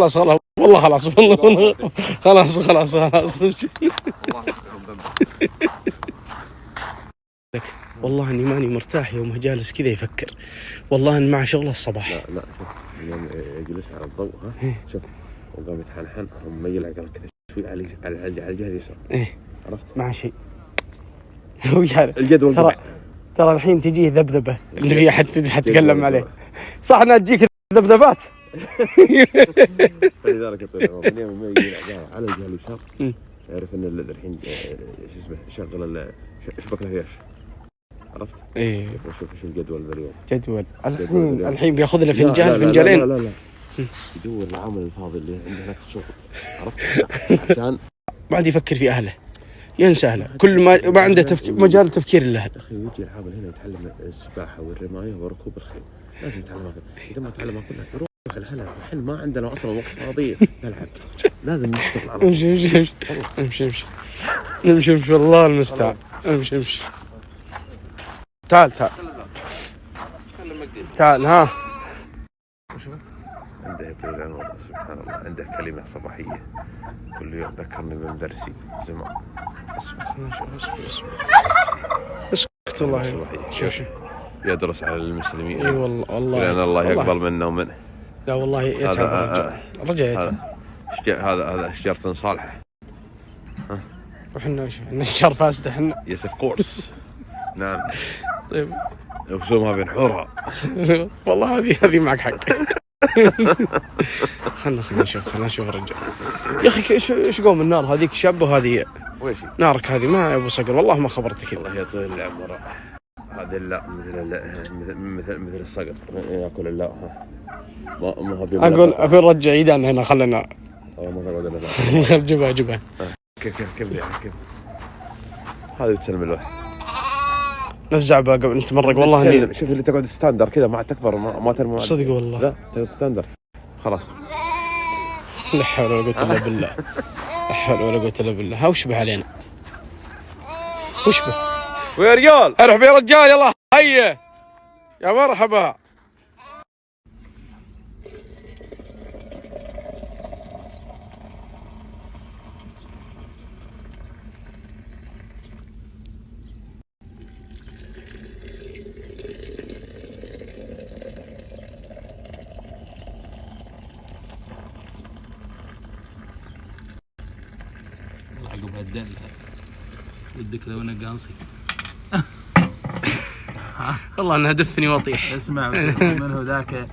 خلاص والله خلاص والله خلاص والله اني ماني مرتاح يوم جالس كذا يفكر، والله ان مع شغل الصباح. لا شوف يوم يجلس على الضوء شوف وقام يتحنحن ميل عقله كذا شوي على الجهه اليسار. عرفت؟ مع شيء يعني الجدول ترى الحين تجيه ذبذبه اللي هي حتتكلم عليه، صح انها تجيك ذبذبات. فلذلك من يوم ما يجي على الجهه اليسار يعرف ان الحين شو اسمه شغل شبك الهياش. عرفت؟ ايه شوف ايش الجدول ذا اليوم. جدول الحين بياخذ له فنجانين. لا يدور العامل الفاضي اللي عنده هناك السوق. عرفت؟ عشان بعد يفكر في اهله، ينسى اهله، كل ما عنده مجال تفكير الا اهله. اخي يجي العامل هنا يتعلم السباحه والرمايه وركوب الخيل، لازم يتعلمها. اذا ما تعلمها كلها يروح الهلا. الحين ما عندنا اصلا وقت فاضي نلعب، لازم نشتغل على امشي والله المستعان. امشي تعال ها. عنده طويل العمر سبحان الله، عنده كلمة صباحية كل يوم ذكرني بمدرسي زمان. اسكت والله. شوف يدرس على المسلمين. اي والله لأن الله يقبل منا ومنه. لا والله يتعب الرجال يتعب. هذا شجرة صالحة. وحنا شجر فاسدة حنا. يس اوف كورس. نعم. طيب رسومها بنحورها. والله هذه معك حق. خلنا نشوف الرجال يا اخي ايش قوم النار هذيك شابه وهذه ويش نارك هذه ما ابو صقر والله ما خبرتك. الله يا طويل العمر هذه لا مثل الصقر ياكل اللا ما هو اقول رجع عيدان هنا خلنا ما تقعد انا جبها كيف هذه بتسلم الوحش نفزع بقى قبل نتمرق. والله اني شوف اللي تقعد ستاندر كذا ما تكبر ما ترمي صدق والله. لا تقعد ستاندر خلاص. لا حول ولا قوه الا بالله. لا حول ولا قوه الا بالله. وشبه علينا وشبه ويا رجال ارحب يا رجال يلا هيا يا مرحبا. عقب هالدلة ودك لو انا قاصي. والله انها دفني واطيح. اسمع من هو ذاك